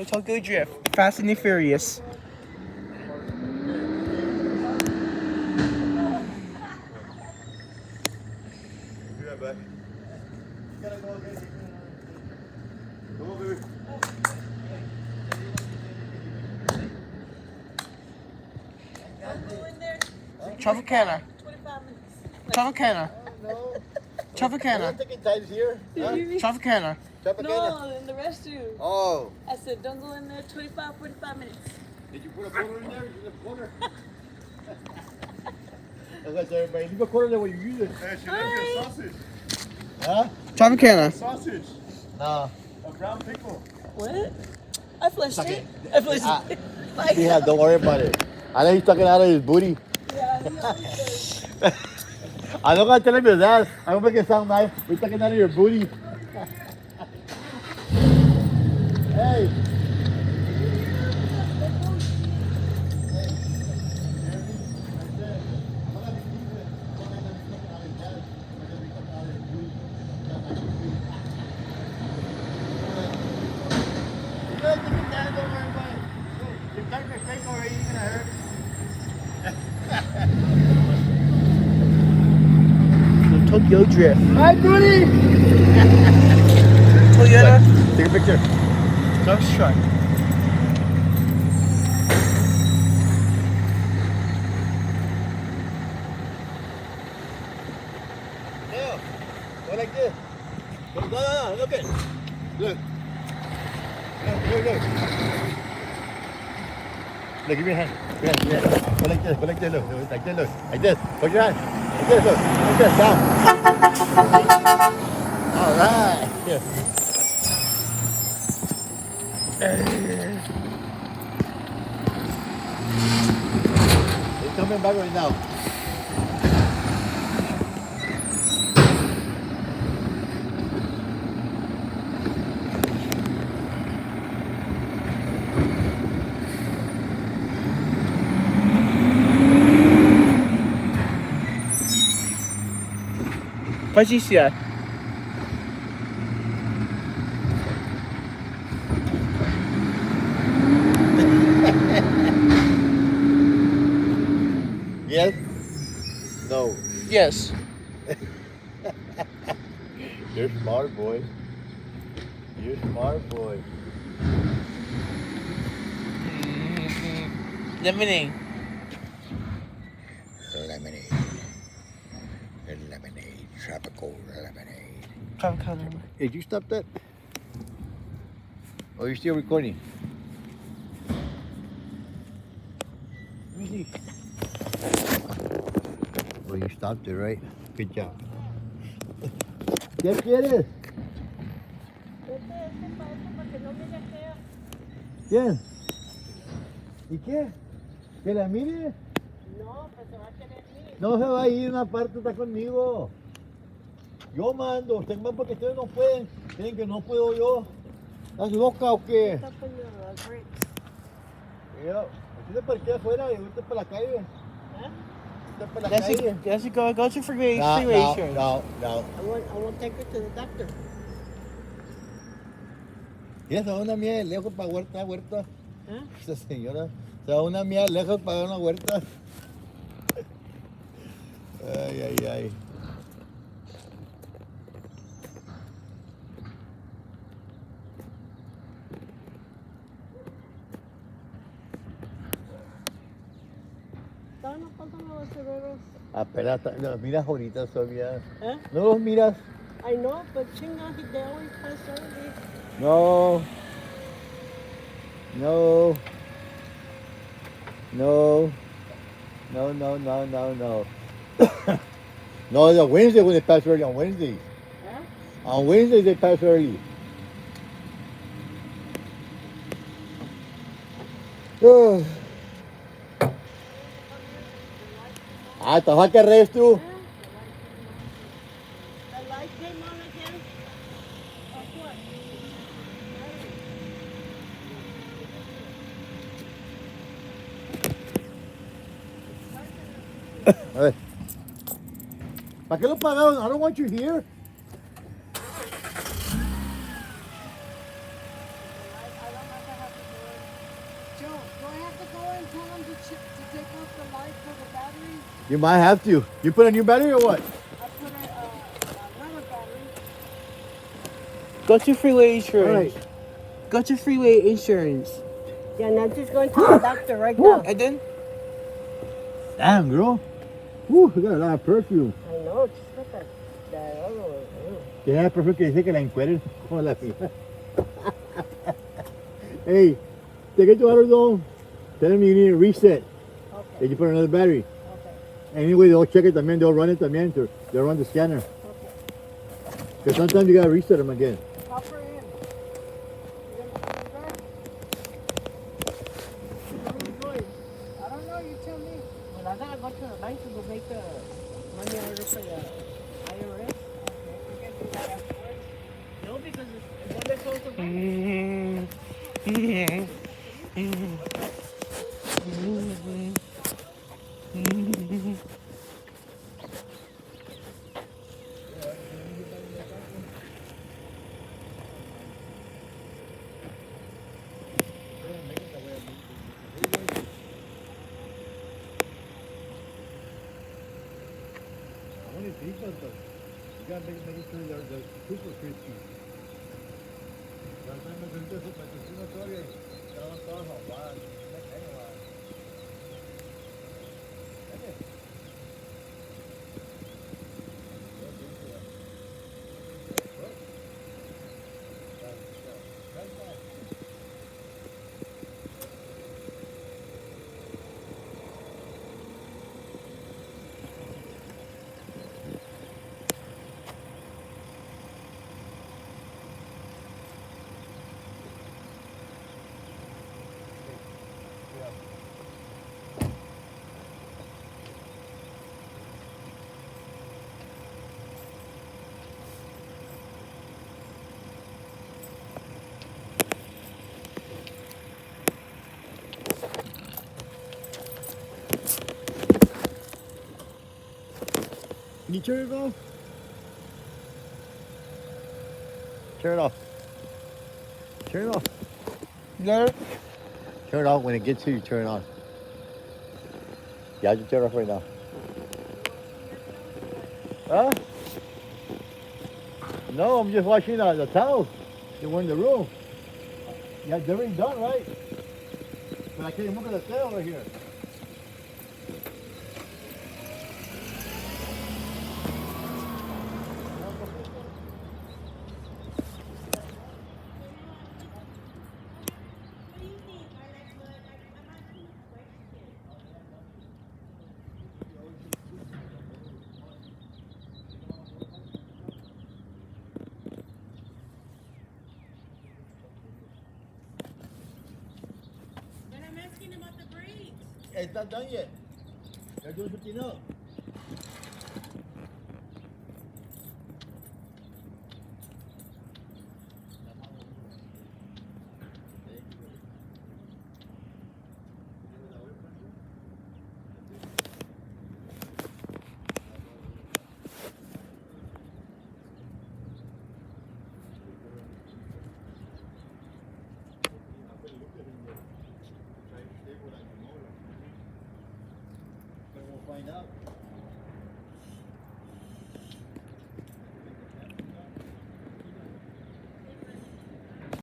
The Tokyo Drift. Fast and the Furious. Be right back. Gotta go again. Come on, baby. Tropicana. 25 minutes. Tropicana. No. Tropicana. I'm taking times here. Huh? Tropicana. No, in the restroom. Oh. I said, don't go in there 25, 45 minutes. Did you put a quarter in there? Is it a quarter? As I said, everybody, leave a quarter there when you use it. Hey, she left me a sausage. Huh? Tropicana. Sausage. No. A brown pickle. What? I flushed Suck it. it. I flushed Ah. it. Like, Yeah, don't worry about it. I know he's talking out of his booty. yeah, he always does. I'm not gonna tell him that. I'm gonna make it sound nice. We're talking out of your booty. Hey. The Tokyo Drift. Hi, booty. Toyota. Take a picture. Ghost truck. Yeah. Go like this. No, look it. Look. Look. Look, give me a hand. Give me a hand. Go like this, look. Like this, look. Like this. Put your hand. Like this, look. Like this, down. All right. Here. He's coming back right now. Patricia. Yes? No. Yes. You're smart, boy. You're smart, boy. Lemonade. Lemonade. Lemonade. Tropical lemonade. Tropicana. Hey, did you stop that? Oh, you're still recording? Really? Well, you stopped it, right? Good job. ¿Qué quieres? ¿Quién? ¿Y qué? ¿Que la mire? No, pues se va a querer ir. No se va a ir, una parte está conmigo. Yo mando, ustedes van porque ustedes no pueden. Creen que no puedo yo. ¿Estás loca o qué? Está con los bricks. Yo, usted parquea afuera y usted para la calle. Huh? Usted para la That's calle. it. That's it. Go to freeway. No, Freeway no, insurance. no. I want to take her to the doctor. ¿Quieres se va una mía de lejos para huerta? ¿Eh? Esta señora se va una mía de lejos para una huerta. Ay. Todavía nos faltan los cerebros. Espera, los miras ahorita todavía. ¿Eh? ¿No los miras? I know, but chinga, they always pass early. No. No, it's on Wednesday when they pass early, on Wednesdays. Huh? On Wednesdays they pass early. ¿Estás que res tú? The light came on again. Of what? A ver. ¿Para qué lo pagaron? I don't want you here. I don't have to have tell them to take off the light for the battery? You might have to. You put a new battery or what? I put another battery. Go to freeway insurance. Alright. Go to freeway insurance. Yeah, and I'm just going to the doctor right now. And then Damn, girl. Woo, you got a lot of perfume. I know, just got that other one. Tiene el perfume que dice que la encueren como la fila. Hey, take it to AutoZone. Tell them you need a reset. Okay, They can put another battery. okay, Anyway, they'll check it también. They'll run it también. They'll run the scanner. okay. Because sometimes you gotta reset them again. Pop her in. You gonna come back? Where are you going? I don't know, you tell me. Well, I gotta go to the bank to go make the money order for the IRS. Okay, we can do that afterwards. No, because it's when they close the bank. Only big ones though. You gotta make sure they're super crispy. Las mismas gente su patrocina todavía. Estaban todas ahogadas. Me caen ahogadas. Can you turn it off? Turn it off. Turn it off. no. Turn it off when it gets here. You turn it on. Yeah, I just turn it off right now. Huh? No, I'm just washing the towels. They were in the room. Yeah, they're already done, right? But I can't look at the tail over here. But I'm asking about the brakes. It's not done yet. They're doing something else. But we'll find out.